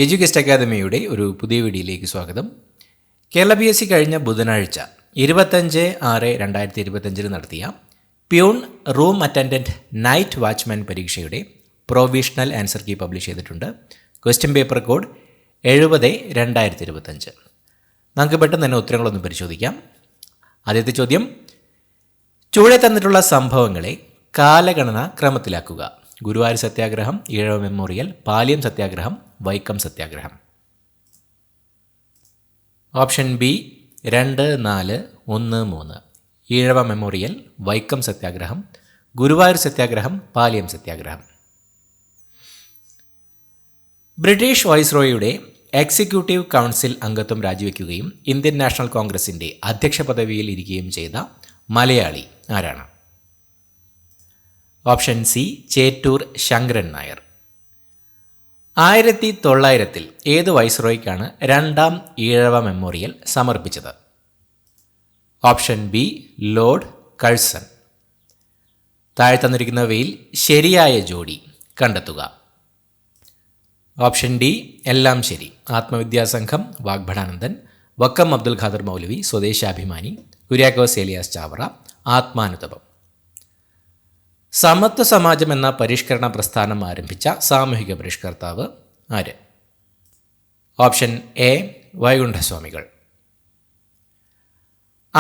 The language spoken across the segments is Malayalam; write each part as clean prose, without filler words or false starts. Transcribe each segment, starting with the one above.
എഡ്യൂക്കേസ്റ്റ് അക്കാദമിയുടെ ഒരു പുതിയ വീഡിയോയിലേക്ക് സ്വാഗതം. കേരള PSC കഴിഞ്ഞ ബുധനാഴ്ച 25/6/2025 നടത്തിയ peon room attendant night watchman പരീക്ഷയുടെ പ്രൊവിഷണൽ ആൻസർ കീ പബ്ലിഷ് ചെയ്തിട്ടുണ്ട്. Question paper code 70/2025. നമുക്ക് പെട്ടെന്ന് തന്നെ ഉത്തരങ്ങളൊന്ന് പരിശോധിക്കാം. ആദ്യത്തെ ചോദ്യം, ചുവടെ തന്നിട്ടുള്ള സംഭവങ്ങളെ കാലഗണന ക്രമത്തിലാക്കുക. ഗുരുവായൂർ സത്യാഗ്രഹം, ഈഴവ മെമ്മോറിയൽ, പാലിയം സത്യാഗ്രഹം, വൈക്കം സത്യാഗ്രഹം. Option B 2, 4, 1, 3. Ezhava memorial, Vaikom സത്യാഗ്രഹം, ഗുരുവായൂർ സത്യാഗ്രഹം, പാലിയം സത്യാഗ്രഹം. ബ്രിട്ടീഷ് വൈസ്രോയിയുടെ എക്സിക്യൂട്ടീവ് കൗൺസിൽ അംഗത്വം രാജിവെക്കുകയും ഇന്ത്യൻ നാഷണൽ കോൺഗ്രസിൻ്റെ അധ്യക്ഷ പദവിയിൽ ഇരിക്കുകയും ചെയ്ത മലയാളി ആരാണ്? Option C Chettur Sankaran Nair. 1900 ഏത് വൈസ്രോയ്ക്കാണ് രണ്ടാം ഈഴവ മെമ്മോറിയൽ സമർപ്പിച്ചത്? Option B Lord Curzon. താഴെ തന്നിരിക്കുന്നവയിൽ ശരിയായ ജോഡി കണ്ടെത്തുക. ഓപ്ഷൻ ഡി എല്ലാം ശരി. ആത്മവിദ്യാസംഘം, വാഗ്ഭടാനന്ദൻ, വക്കം അബ്ദുൽ ഖാദർ മൗലവി, സ്വദേശാഭിമാനി, കുര്യാക്കോസ് ഏലിയാസ് ചാവറ, ആത്മാനുതപം. സമത്വ സമാജം എന്ന പരിഷ്കരണ പ്രസ്ഥാനം ആരംഭിച്ച സാമൂഹിക പരിഷ്കർത്താവ് ആര്? Option A വൈകുണ്ഠസ്വാമികൾ.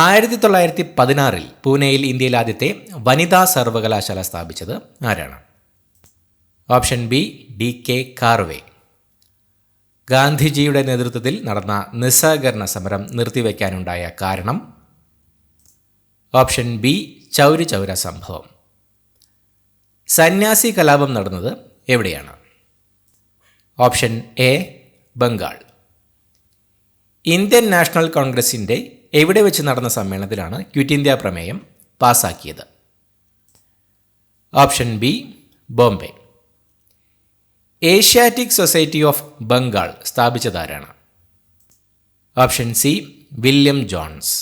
1916 പൂനെയിൽ ഇന്ത്യയിൽ ആദ്യത്തെ വനിതാ സർവകലാശാല സ്ഥാപിച്ചത് ആരാണ്? Option B DK Karve. ഗാന്ധിജിയുടെ നേതൃത്വത്തിൽ നടന്ന നിസ്സഹകരണ സമരം നിർത്തിവെക്കാനുണ്ടായ കാരണം? ഓപ്ഷൻ ബി ചൗരി ചൗര സംഭവം. സന്യാസി കലാപം നടന്നത് എവിടെയാണ്? Option A Bengal. Indian National കോൺഗ്രസിൻ്റെ എവിടെ വെച്ച് നടന്ന സമ്മേളനത്തിലാണ് ക്വിറ്റ് ഇന്ത്യ പ്രമേയം പാസാക്കിയത്? Option B Bombay. Asiatic Society of Bengal സ്ഥാപിച്ചതാരാണ്? Option C William Jones.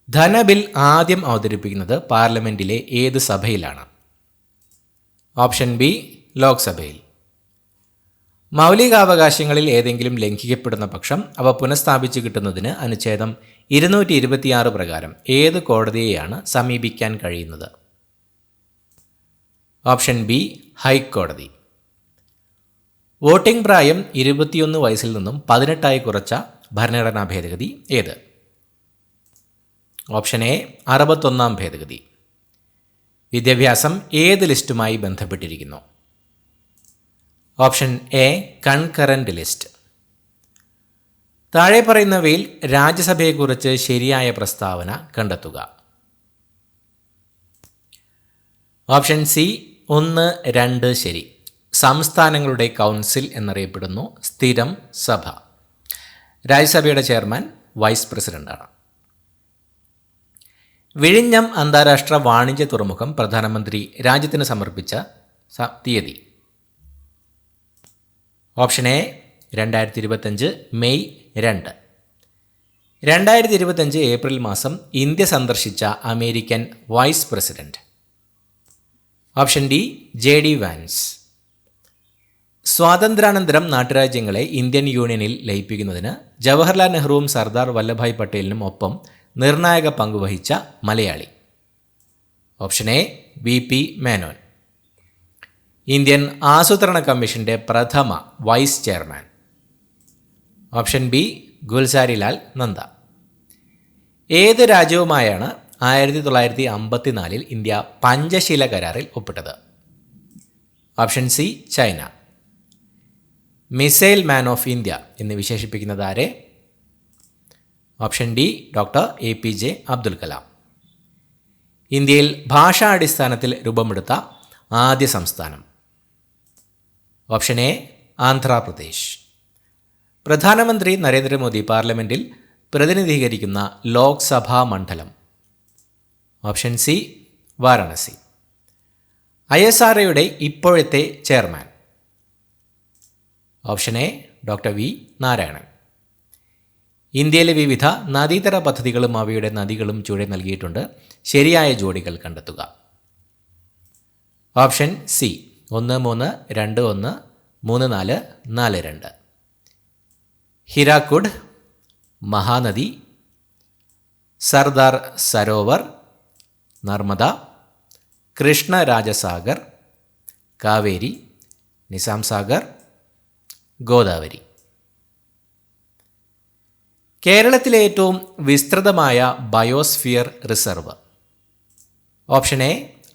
ധനബിൽ ആദ്യം അവതരിപ്പിക്കുന്നത് പാർലമെൻറ്റിലെ ഏത് സഭയിലാണ്? ഓപ്ഷൻ ബി ലോക്സഭയിൽ. മൗലികാവകാശങ്ങളിൽ ഏതെങ്കിലും ലംഘിക്കപ്പെടുന്ന പക്ഷം അവ പുനഃസ്ഥാപിച്ച് കിട്ടുന്നതിന് അനുച്ഛേദം 226 പ്രകാരം ഏത് കോടതിയെയാണ് സമീപിക്കാൻ കഴിയുന്നത്? ഓപ്ഷൻ ബി ഹൈക്കോടതി. വോട്ടിംഗ് പ്രായം 21 വയസ്സിൽ നിന്നും 18 കുറച്ച ഭരണഘടനാ ഭേദഗതി ഏത്? ഓപ്ഷൻ എ 61 ഭേദഗതി. വിദ്യാഭ്യാസം ഏത് ലിസ്റ്റുമായി ബന്ധപ്പെട്ടിരിക്കുന്നു? Option A concurrent list. താഴെ പറയുന്നവയിൽ രാജ്യസഭയെക്കുറിച്ച് ശരിയായ പ്രസ്താവന കണ്ടെത്തുക. ഓപ്ഷൻ സി 1, 2 ശരി. സംസ്ഥാനങ്ങളുടെ കൗൺസിൽ എന്നറിയപ്പെടുന്നു സ്ഥിരം സഭ. രാജ്യസഭയുടെ ചെയർമാൻ വൈസ് പ്രസിഡന്റാണ്. വിഴിഞ്ഞം അന്താരാഷ്ട്ര വാണിജ്യ തുറമുഖം പ്രധാനമന്ത്രി രാജ്യത്തിന് സമർപ്പിച്ച തീയതി? Option A 2025 May 2. 2025 ഏപ്രിൽ മാസം ഇന്ത്യ സന്ദർശിച്ച American vice president? Option D JD Vance. സ്വാതന്ത്ര്യാനന്തരം നാട്ടുരാജ്യങ്ങളെ ഇന്ത്യൻ യൂണിയനിൽ ലയിപ്പിക്കുന്നതിന് ജവഹർലാൽ നെഹ്റുവും സർദാർ വല്ലഭായ് പട്ടേലിനും ഒപ്പം നിർണായക പങ്കുവഹിച്ച Malayali? Option A VP Menon. Indian ആസൂത്രണ കമ്മീഷൻ്റെ പ്രഥമ vice chairman? Option B Gulzarilal Nanda. ഏത് രാജ്യവുമായാണ് 1954 ഇന്ത്യ പഞ്ചശീല കരാറിൽ ഒപ്പിട്ടത്? Option C China. Missile man of India എന്ന് വിശേഷിപ്പിക്കുന്നത് ആരെ? Option D doctor APJ Abdul Kalam. ഇന്ത്യയിൽ ഭാഷാടിസ്ഥാനത്തിൽ രൂപമെടുത്ത ആദ്യ സംസ്ഥാനം? Option A Andhra Pradesh. പ്രധാനമന്ത്രി നരേന്ദ്രമോദി പാർലമെൻറ്റിൽ പ്രതിനിധീകരിക്കുന്ന ലോക്സഭാ മണ്ഡലം? Option C Varanasi. ISROയുടെ ഇപ്പോഴത്തെ chairman? Option A doctor V Narayanan. ഇന്ത്യയിലെ വിവിധ നദീതട പദ്ധതികളും അവയുടെ നദികളും ചുവടെ നൽകിയിട്ടുണ്ട്. ശരിയായ ജോഡികൾ കണ്ടെത്തുക. Option C 1, 3, 2, 1, 3442. ഹിരാക്കുഡ്, മഹാനദി, സർദാർ സരോവർ, നർമ്മദ, കൃഷ്ണരാജസാഗർ, കാവേരി, നിസാം സാഗർ, ഗോദാവരി. കേരളത്തിലെ ഏറ്റവും വിസ്തൃതമായ biosphere reserve. Option A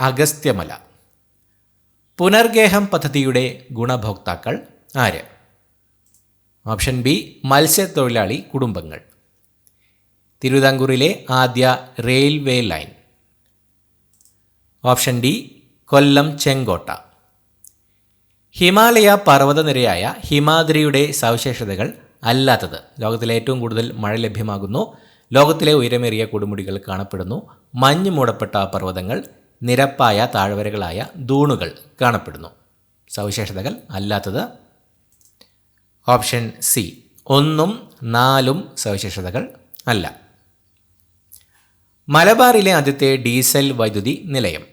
Agasthyamala. Punargeham പദ്ധതിയുടെ ഗുണഭോക്താക്കൾ ആര്? ഓപ്ഷൻ ബി മത്സ്യത്തൊഴിലാളി കുടുംബങ്ങൾ. തിരുവിതാംകൂറിലെ ആദ്യ railway line. Option D Kollam Chenkotta. Himalaya പർവ്വതനിരയായ ഹിമാദ്രിയുടെ സവിശേഷതകൾ അല്ലാത്തത്. ലോകത്തിലെ ഏറ്റവും കൂടുതൽ മഴ ലഭ്യമാകുന്നു. ലോകത്തിലെ ഉയരമേറിയ കൊടുമുടികൾ കാണപ്പെടുന്നു. മഞ്ഞ് മൂടപ്പെട്ട പർവ്വതങ്ങൾ, നിരപ്പായ താഴ്വരകളായ ദൂണുകൾ കാണപ്പെടുന്നു. സവിശേഷതകൾ അല്ലാത്തത്. ഓപ്ഷൻ സി 1, 4 സവിശേഷതകൾ അല്ല. മലബാറിലെ ആദ്യത്തെ ഡീസൽ വൈദ്യുതി നിലയം.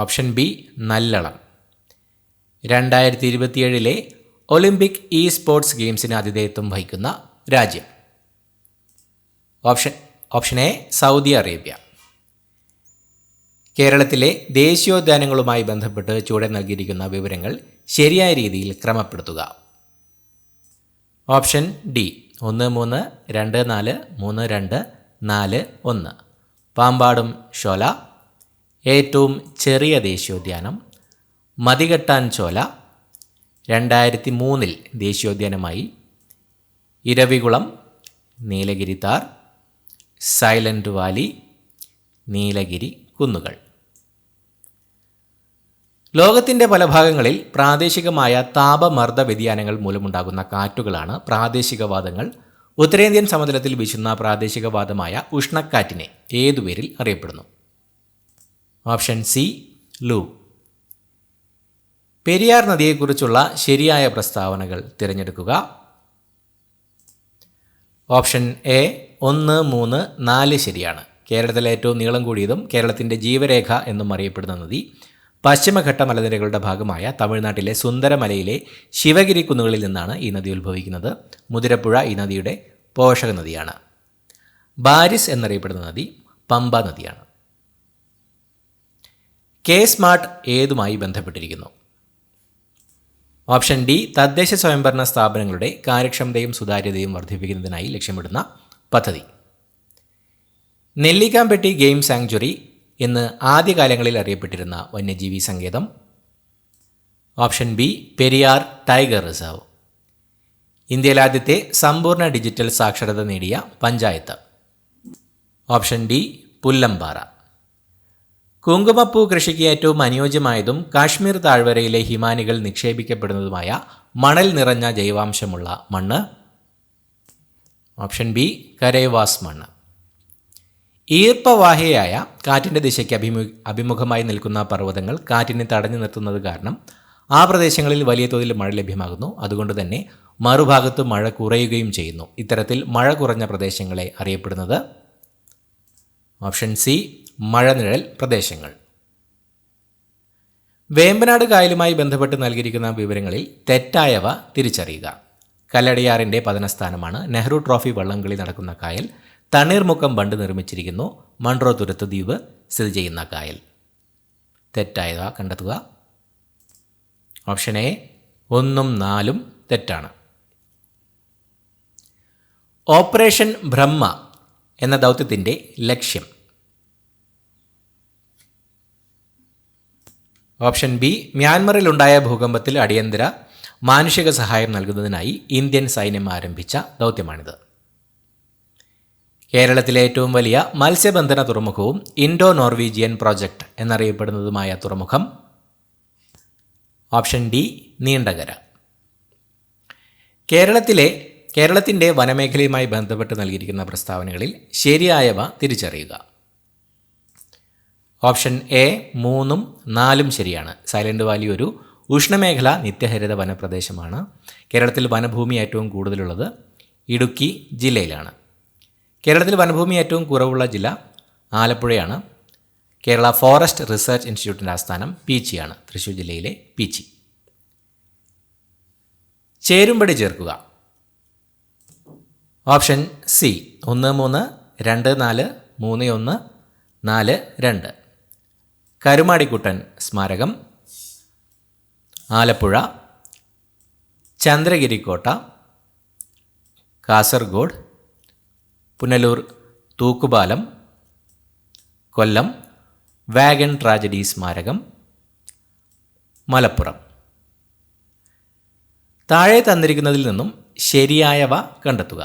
Option B Nallalam. 2027 Olympic esports ഗെയിംസിന് ആതിഥേയത്വം വഹിക്കുന്ന രാജ്യം. Option A Saudi Arabia. കേരളത്തിലെ ദേശീയോദ്യാനങ്ങളുമായി ബന്ധപ്പെട്ട് ചുവടെ നൽകിയിരിക്കുന്ന വിവരങ്ങൾ ശരിയായ രീതിയിൽ ക്രമപ്പെടുത്തുക. Option D 1, 3, 2, 4, 3, 2, 4, 1. പാമ്പാടും ഷോല. ഏറ്റവും ചെറിയ ദേശീയോദ്യാനം മതികെട്ടാൻ ചോല 2003 ദേശീയോദ്യാനമായി. Eravikulam, Nilgiri tahr, silent valley, Nilgiri കുന്നുകൾ. ലോകത്തിൻ്റെ പല ഭാഗങ്ങളിൽ പ്രാദേശികമായ താപമർദ്ദ വ്യതിയാനങ്ങൾ മൂലമുണ്ടാകുന്ന കാറ്റുകളാണ് പ്രാദേശികവാദങ്ങൾ. ഉത്തരേന്ത്യൻ സമതലത്തിൽ വീശുന്ന പ്രാദേശികവാദമായ ഉഷ്ണക്കാറ്റിനെ ഏതു പേരിൽ അറിയപ്പെടുന്നു? ഓപ്ഷൻ സി ലൂ. പെരിയാർ നദിയെക്കുറിച്ചുള്ള ശരിയായ പ്രസ്താവനകൾ തിരഞ്ഞെടുക്കുക. ഓപ്ഷൻ എ 1, 3, 4 ശരിയാണ്. കേരളത്തിലെ ഏറ്റവും നീളം കൂടിയതും കേരളത്തിൻ്റെ ജീവരേഖ എന്നും അറിയപ്പെടുന്ന നദി പശ്ചിമഘട്ട മലനിരകളുടെ ഭാഗമായ തമിഴ്നാട്ടിലെ സുന്ദരമലയിലെ ശിവഗിരി കുന്നുകളിൽ നിന്നാണ് ഈ നദി ഉത്ഭവിക്കുന്നത്. മുതിരപ്പുഴ ഈ നദിയുടെ പോഷക നദിയാണ്. ബാരിസ് എന്നറിയപ്പെടുന്ന നദി പമ്പ നദിയാണ്. കെ സ്മാർട്ട് ഏതുമായി ബന്ധപ്പെട്ടിരിക്കുന്നു? ഓപ്ഷൻ ഡി തദ്ദേശ സ്വയംഭരണ സ്ഥാപനങ്ങളുടെ കാര്യക്ഷമതയും സുതാര്യതയും വർദ്ധിപ്പിക്കുന്നതിനായി ലക്ഷ്യമിടുന്ന പദ്ധതി. നെല്ലിക്കാംപെട്ടി ഗെയിം സാങ്ച്വറി എന്ന് ആദ്യകാലങ്ങളിൽ അറിയപ്പെട്ടിരുന്ന വന്യജീവി സങ്കേതം. Option B Periyar tiger reserve. ഇന്ത്യയിലെ ആദ്യത്തെ സമ്പൂർണ്ണ ഡിജിറ്റൽ സാക്ഷരത നേടിയ പഞ്ചായത്ത്. Option D Pullampara. കുങ്കുമപ്പൂ കൃഷിക്ക് ഏറ്റവും അനുയോജ്യമായതും കാശ്മീർ താഴ്വരയിലെ ഹിമാനികൾ നിക്ഷേപിക്കപ്പെടുന്നതുമായ മണൽ നിറഞ്ഞ ജൈവാംശമുള്ള മണ്ണ്. ഓപ്ഷൻ ബി കരേവാസ് മണ്ണ്. ഈർപ്പവാഹിയായ കാറ്റിൻ്റെ ദിശയ്ക്ക് അഭിമുഖമായി നിൽക്കുന്ന പർവ്വതങ്ങൾ കാറ്റിനെ തടഞ്ഞു നിർത്തുന്നത് കാരണം ആ പ്രദേശങ്ങളിൽ വലിയ തോതിൽ മഴ ലഭ്യമാകുന്നു. അതുകൊണ്ട് തന്നെ മറുഭാഗത്ത് മഴ കുറയുകയും ചെയ്യുന്നു. ഇത്തരത്തിൽ മഴ കുറഞ്ഞ പ്രദേശങ്ങളെ അറിയപ്പെടുന്നത്. ഓപ്ഷൻ സി മഴനിഴൽ പ്രദേശങ്ങൾ. വേമ്പനാട് കായലുമായി ബന്ധപ്പെട്ട് നൽകിയിരിക്കുന്ന വിവരങ്ങളിൽ തെറ്റായവ തിരിച്ചറിയുക. കല്ലടയാറിൻ്റെ പതനസ്ഥാനമാണ്. നെഹ്റു ട്രോഫി വള്ളംകളി നടക്കുന്ന കായൽ. തണ്ണീർമുക്കം ബണ്ട് നിർമ്മിച്ചിരിക്കുന്നു. മൺട്രോ തുരുത്ത് ദ്വീപ് സ്ഥിതി ചെയ്യുന്ന കായൽ. തെറ്റായവ കണ്ടെത്തുക. ഓപ്ഷൻ എ 1, 4 തെറ്റാണ്. ഓപ്പറേഷൻ ബ്രഹ്മ എന്ന ദൗത്യത്തിൻ്റെ ലക്ഷ്യം. ഓപ്ഷൻ ബി മ്യാൻമറിലുണ്ടായ ഭൂകമ്പത്തിൽ അടിയന്തര മാനുഷിക സഹായം നൽകുന്നതിനായി ഇന്ത്യൻ സൈന്യം ആരംഭിച്ച ദൗത്യമാണിത്. കേരളത്തിലെ ഏറ്റവും വലിയ മത്സ്യബന്ധന തുറമുഖവും ഇൻഡോ നോർവീജിയൻ പ്രോജക്റ്റ് എന്നറിയപ്പെടുന്നതുമായ തുറമുഖം. Option D Neendakara. കേരളത്തിൻ്റെ വനമേഖലയുമായി ബന്ധപ്പെട്ട് നൽകിയിരിക്കുന്ന പ്രസ്താവനകളിൽ ശരിയായവ തിരിച്ചറിയുക. ഓപ്ഷൻ എ 3, 4 ശരിയാണ്. സൈലന്റ് വാലി ഒരു ഉഷ്ണമേഖല നിത്യഹരിത വനപ്രദേശമാണ്. കേരളത്തിൽ വനഭൂമി ഏറ്റവും കൂടുതലുള്ളത് ഇടുക്കി ജില്ലയിലാണ്. കേരളത്തിൽ വനഭൂമി ഏറ്റവും കുറവുള്ള ജില്ല ആലപ്പുഴയാണ്. കേരള ഫോറസ്റ്റ് റിസർച്ച് ഇൻസ്റ്റിറ്റ്യൂട്ടിൻ്റെ ആസ്ഥാനം പീച്ചിയാണ്, തൃശ്ശൂർ ജില്ലയിലെ പീച്ചി. ചേരുംപടി ചേർക്കുക. Option C 1, 3, 2, 4, 3, 1, 4, 2. കരുമാടിക്കുട്ടൻ സ്മാരകം, ആലപ്പുഴ. ചന്ദ്രഗിരിക്കോട്ട, കാസർഗോഡ്. പുനലൂർ തൂക്കുപാലം, കൊല്ലം. വാഗൺ ട്രാജഡി സ്മാരകം, മലപ്പുറം. താഴെ തന്നിരിക്കുന്നതിൽ നിന്നും ശരിയായവ കണ്ടെത്തുക.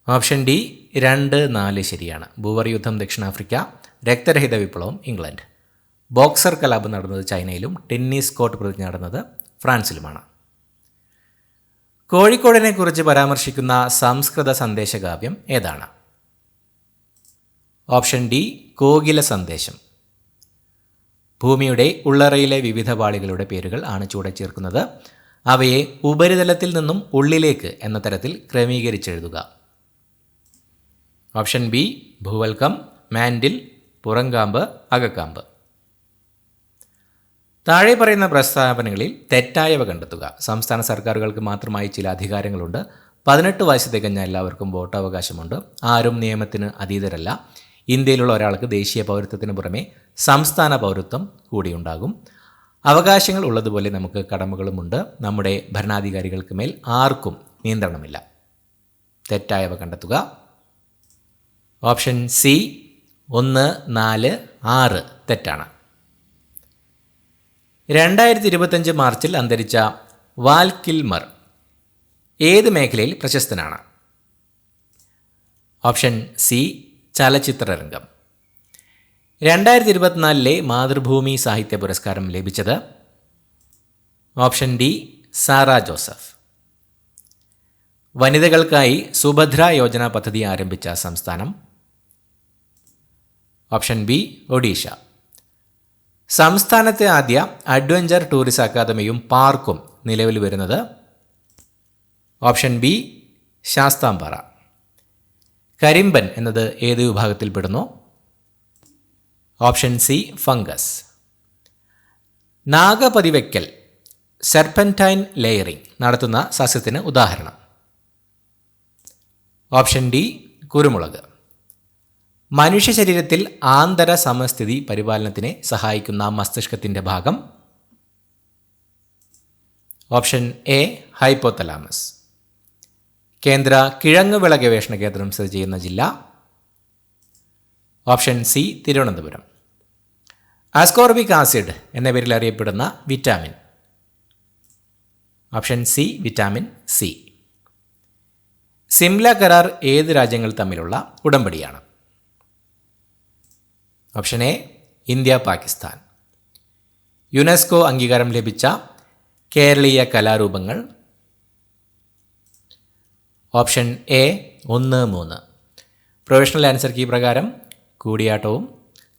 ഓപ്ഷൻ ഡി 2, 4 ശരിയാണ്. ബൂവർ യുദ്ധം ദക്ഷിണാഫ്രിക്ക, രക്തരഹിത വിപ്ലവം ഇംഗ്ലണ്ട്. ബോക്സർ കലാപം നടന്നത് ചൈനയിലും ടെന്നീസ് കോർട്ട് പ്രതിജ്ഞ നടന്നത് ഫ്രാൻസിലുമാണ്. കോഴിക്കോടിനെ കുറിച്ച് പരാമർശിക്കുന്ന സംസ്കൃത സന്ദേശകാവ്യം ഏതാണ്? ഓപ്ഷൻ ഡി കോകില സന്ദേശം. ഭൂമിയുടെ ഉള്ളറയിലെ വിവിധ പാളികളുടെ പേരുകൾ ആണ് ചുവടെ ചേർക്കുന്നത്. അവയെ ഉപരിതലത്തിൽ നിന്നും ഉള്ളിലേക്ക് എന്ന തരത്തിൽ ക്രമീകരിച്ചെഴുതുക. ഓപ്ഷൻ ബി ഭൂവൽക്കം, മാൻഡിൽ, പുറങ്കാമ്പ്, അകക്കാമ്പ്. താഴെ പറയുന്ന പ്രസ്താവനകളിൽ തെറ്റായവ കണ്ടെത്തുക. സംസ്ഥാന സർക്കാരുകൾക്ക് മാത്രമായി ചില അധികാരങ്ങളുണ്ട്. 18 വയസ്സ് തികഞ്ഞ എല്ലാവർക്കും വോട്ടവകാശമുണ്ട്. ആരും നിയമത്തിന് അതീതരല്ല. ഇന്ത്യയിലുള്ള ഒരാൾക്ക് ദേശീയ പൗരത്വത്തിന് പുറമെ സംസ്ഥാന പൗരത്വം കൂടിയുണ്ടാകും. അവകാശങ്ങൾ ഉള്ളതുപോലെ നമുക്ക് കടമകളുമുണ്ട്. നമ്മുടെ ഭരണാധികാരികൾക്ക് മേൽ ആർക്കും നിയന്ത്രണമില്ല. തെറ്റായവ കണ്ടെത്തുക. ഓപ്ഷൻ സി 1, 4, 6 തെറ്റാണ്. 2025 മാർച്ചിൽ അന്തരിച്ച വാൽ കിൽമർ ഏത് മേഖലയിൽ പ്രശസ്തനാണ്? ഓപ്ഷൻ സി ചലച്ചിത്രരംഗം. 2024 മാതൃഭൂമി സാഹിത്യ പുരസ്കാരം ലഭിച്ചത്? Option D Sarah Joseph. വനിതകൾക്കായി സുഭദ്ര യോജന പദ്ധതി ആരംഭിച്ച സംസ്ഥാനം? Option B Odisha. സംസ്ഥാനത്തെ ആദ്യ അഡ്വഞ്ചർ ടൂറിസ്റ്റ് അക്കാദമിയും പാർക്കും നിലവിൽ വരുന്നത്? Option B Sasthampara. കരിമ്പൻ എന്നത് ഏത് വിഭാഗത്തിൽപ്പെടുന്നു? Option C fungus. നാഗപതിവയ്ക്കൽ സെർപെൻറ്റൈൻ ലെയറിംഗ് നടത്തുന്ന സസ്യത്തിന് ഉദാഹരണം? ഓപ്ഷൻ ഡി കുരുമുളക്. മനുഷ്യ ശരീരത്തിൽ ആന്തര സമസ്ഥിതി പരിപാലനത്തിനെ സഹായിക്കുന്ന മസ്തിഷ്കത്തിൻ്റെ ഭാഗം? Option A hypothalamus. കേന്ദ്ര കിഴങ്ങുവിള ഗവേഷണ കേന്ദ്രം സ്ഥിതി ചെയ്യുന്ന ജില്ല? Option C Thiruvananthapuram. Ascorbic acid എന്ന പേരിൽ അറിയപ്പെടുന്ന vitamin? Option C vitamin C. Simla കരാർ ഏത് രാജ്യങ്ങൾ തമ്മിലുള്ള ഉടമ്പടിയാണ്? Option A India Pakistan. UNESCO അംഗീകാരം ലഭിച്ച കേരളീയ കലാരൂപങ്ങൾ? Option A 1, 3. Professional answer key പ്രകാരം കൂടിയാട്ടവും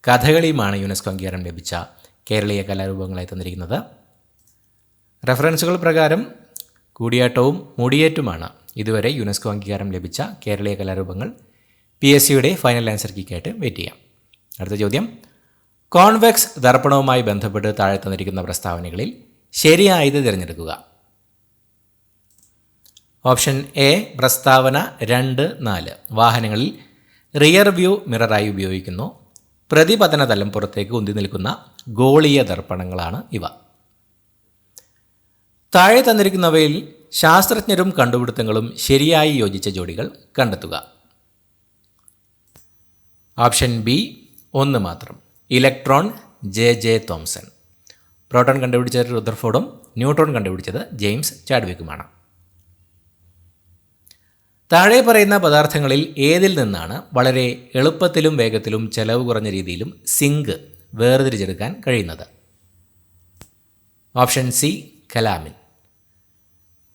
കഥകളിയുമാണ് യുനെസ്കോ അംഗീകാരം ലഭിച്ച കേരളീയ കലാരൂപങ്ങളായി തന്നിരിക്കുന്നത്. റെഫറൻസുകൾ പ്രകാരം കൂടിയാട്ടവും മുടിയേറ്റുമാണ് ഇതുവരെ യുനെസ്കോ അംഗീകാരം ലഭിച്ച കേരളീയ കലാരൂപങ്ങൾ. PSCയുടെ ഫൈനൽ ആൻസർ കീക്കായിട്ട് വെയിറ്റ് ചെയ്യാം. അടുത്ത ചോദ്യം, കോൺവെക്സ് ദർപ്പണവുമായി ബന്ധപ്പെട്ട് താഴെ തന്നിരിക്കുന്ന പ്രസ്താവനകളിൽ ശരിയായത് തിരഞ്ഞെടുക്കുക. ഓപ്ഷൻ എ പ്രസ്താവന 2, 4. വാഹനങ്ങളിൽ റിയർ വ്യൂ മിററായി ഉപയോഗിക്കുന്നു. പ്രതിപതന തലം പുറത്തേക്ക് ഉന്തി നിൽക്കുന്ന ഗോളീയ ദർപ്പണങ്ങളാണ് ഇവ. താഴെ തന്നിരിക്കുന്നവയിൽ ശാസ്ത്രജ്ഞരും കണ്ടുപിടുത്തങ്ങളും ശരിയായി യോജിച്ച ജോഡികൾ കണ്ടെത്തുക. ഓപ്ഷൻ ബി 1 മാത്രം. Electron JJ Thomson. പ്രോട്ടോൺ കണ്ടുപിടിച്ചത് റുദർഫോർഡും ന്യൂട്രോൺ കണ്ടുപിടിച്ചത് ജെയിംസ് ചാഡ്വിക്കുമാണ്. താഴെ പറയുന്ന പദാർത്ഥങ്ങളിൽ ഏതിൽ നിന്നാണ് വളരെ എളുപ്പത്തിലും വേഗത്തിലും ചെലവ് കുറഞ്ഞ രീതിയിലും സിങ്ക് വേർതിരിച്ചെടുക്കാൻ കഴിയുന്നത്? Option C calamine.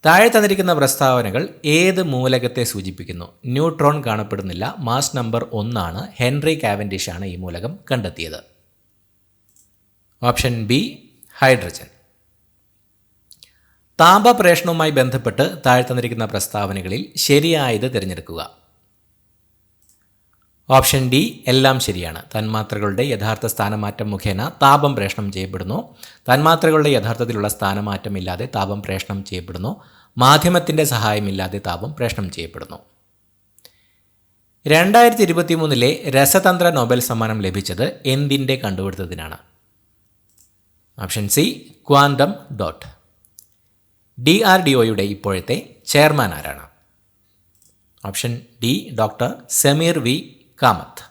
താഴെ തന്നിരിക്കുന്ന പ്രസ്താവനകൾ ഏത് മൂലകത്തെ സൂചിപ്പിക്കുന്നു? ന്യൂട്രോൺ കാണപ്പെടുന്നില്ല. മാസ് നമ്പർ 1 ആണ്. ഹെൻറി കാവൻഡിഷാണ് ഈ മൂലകം കണ്ടെത്തിയത്. Option B hydrogen. താപപ്രേഷണവുമായി ബന്ധപ്പെട്ട് താഴെ തന്നിരിക്കുന്ന പ്രസ്താവനകളിൽ ശരിയായത് തിരഞ്ഞെടുക്കുക. ഓപ്ഷൻ ഡി എല്ലാം ശരിയാണ്. തന്മാത്രകളുടെ യഥാർത്ഥ സ്ഥാനമാറ്റം മുഖേന താപം പ്രേഷണം ചെയ്യപ്പെടുന്നു. തന്മാത്രകളുടെ യഥാർത്ഥത്തിലുള്ള സ്ഥാനമാറ്റം ഇല്ലാതെ താപം പ്രേഷണം ചെയ്യപ്പെടുന്നു. മാധ്യമത്തിൻ്റെ സഹായമില്ലാതെ താപം പ്രേഷണം ചെയ്യപ്പെടുന്നു. 2023 രസതന്ത്ര നോബൽ സമ്മാനം ലഭിച്ചത് എന്തിൻ്റെ കണ്ടുപിടുത്തത്തിനാണ്? Option C quantum dot. DRDOയുടെ ഇപ്പോഴത്തെ ചെയർമാൻ ആരാണ്? Option D doctor Sameer V Kamath.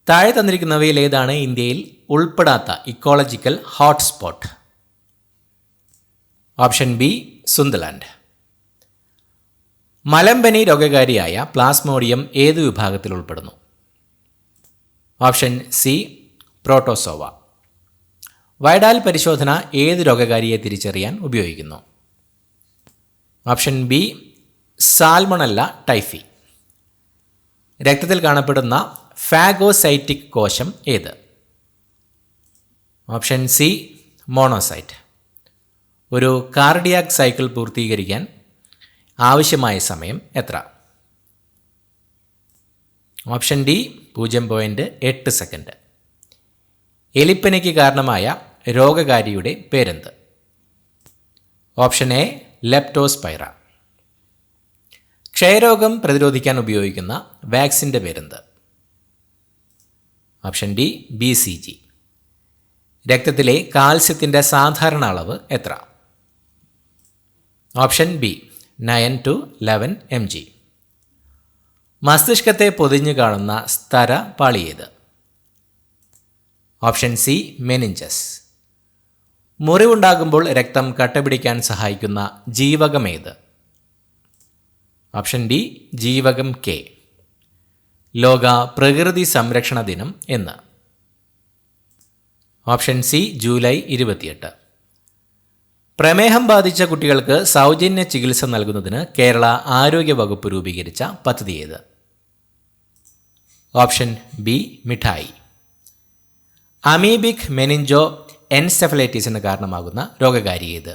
താഴെ തന്നിരിക്കുന്നവയിൽ ഏതാണ് ഇന്ത്യയിൽ ഉൾപ്പെടാത്ത ecological hotspot? Option B Sunderland. മലമ്പനി രോഗകാരിയായ പ്ലാസ്മോഡിയം ഏത് വിഭാഗത്തിൽ ഉൾപ്പെടുന്നു? Option C protozoa. വൈഡാൽ പരിശോധന ഏത് രോഗകാരിയെ തിരിച്ചറിയാൻ ഉപയോഗിക്കുന്നു? Option B സാൽമണല്ല typhi. രക്തത്തിൽ കാണപ്പെടുന്ന ഫാഗോസൈറ്റിക് കോശം ഏത്? Option C monocyte. ഒരു കാർഡിയാക് സൈക്കിൾ പൂർത്തീകരിക്കാൻ ആവശ്യമായ സമയം എത്ര? Option D 0.8 second. എലിപ്പനിക്ക് കാരണമായ രോഗകാരിയുടെ പേരെന്ത്? Option A Leptospira. ക്ഷയരോഗം പ്രതിരോധിക്കാൻ ഉപയോഗിക്കുന്ന വാക്സിൻ്റെ പേരെന്ത്? Option D BCG. രക്തത്തിലെ കാൽസ്യത്തിൻ്റെ സാധാരണ അളവ് എത്ര? Option B 9 to 11 mg. മസ്തിഷ്കത്തെ പൊതിഞ്ഞു കാണുന്ന സ്തര പാളിയേത്? Option C meninges. മുറിവുണ്ടാകുമ്പോൾ രക്തം കട്ടപിടിക്കാൻ സഹായിക്കുന്ന ജീവകമേത്? ഓപ്ഷൻ ഡി ജീവകം K. ലോക പ്രകൃതി സംരക്ഷണ ദിനം എന്ന്? Option C July 28. പ്രമേഹം ബാധിച്ച കുട്ടികൾക്ക് സൗജന്യ ചികിത്സ നൽകുന്നതിന് കേരള ആരോഗ്യ വകുപ്പ് രൂപീകരിച്ച പദ്ധതി ഏത്? ഓപ്ഷൻ ബി മിഠായി. അമീബിക് മെനിഞ്ചോ എൻസെഫലൈറ്റിസിന് കാരണമാകുന്ന രോഗകാരി ഏത്?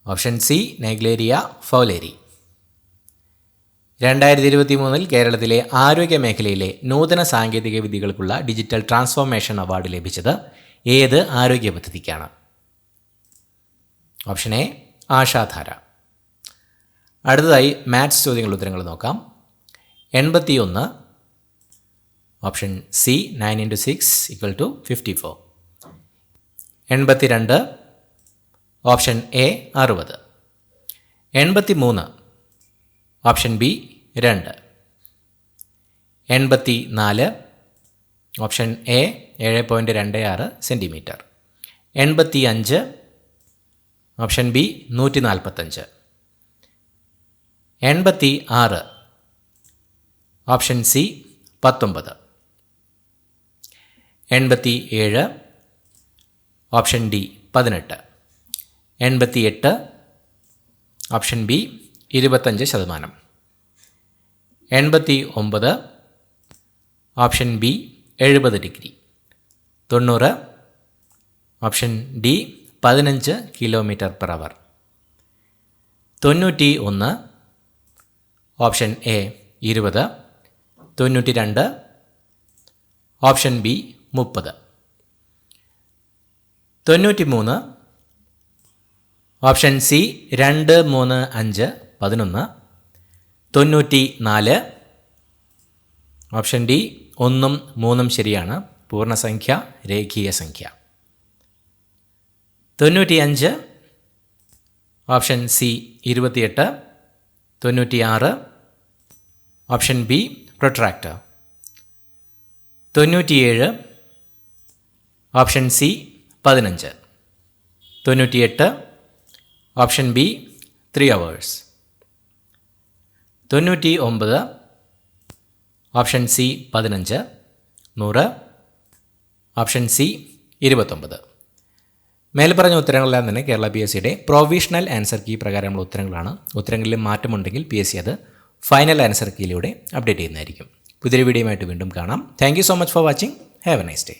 Option C Naegleria ഫൗലേരി. 2023 കേരളത്തിലെ ആരോഗ്യ മേഖലയിലെ നൂതന സാങ്കേതിക വിദ്യകൾക്കുള്ള ഡിജിറ്റൽ ട്രാൻസ്ഫോർമേഷൻ അവാർഡ് ലഭിച്ചത് ഏത് ആരോഗ്യ പദ്ധതിക്കാണ്? Option A Ashadhara. അടുത്തതായി മാത്സ് ചോദ്യങ്ങളുടെ ഉത്തരങ്ങൾ നോക്കാം. 81. Option C 9 into 6 = 54. 82. Option A 60. 83. Option B 2. 84. Option A 7.26 centimetre. 85. Option B 145. 86. Option C 19. 87. Option D 18. 88. Option B 25%. 89. Option B 70 degree. 90. Option D 15 km/h. 91. Option A 20. 92. Option B 30. 93. Option C 2, 3, 5, 11. 94. Option D 1, 3 ശരിയാണ്. പൂർണ്ണസംഖ്യ രേഖീയ സംഖ്യ. 95. Option C 28. 96. Option B protractor. 97. Option C 15. 98. Option B 3 hours. 99. Option C 15. 100. Option C 29. മേൽപ്പറഞ്ഞ ഉത്തരങ്ങളെല്ലാം തന്നെ കേരള PSCയുടെ പ്രൊവിഷണൽ ആൻസർ കീ പ്രകാരമുള്ള ഉത്തരങ്ങളാണ്. ഉത്തരങ്ങളിൽ മാറ്റമുണ്ടെങ്കിൽ PSC അത് ഫൈനൽ ആൻസർ കീയിലൂടെ അപ്ഡേറ്റ് ചെയ്യുന്നതായിരിക്കും. പുതിയൊരു വീഡിയോയുമായിട്ട് വീണ്ടും കാണാം. Thank you so much for watching. Have A nice day.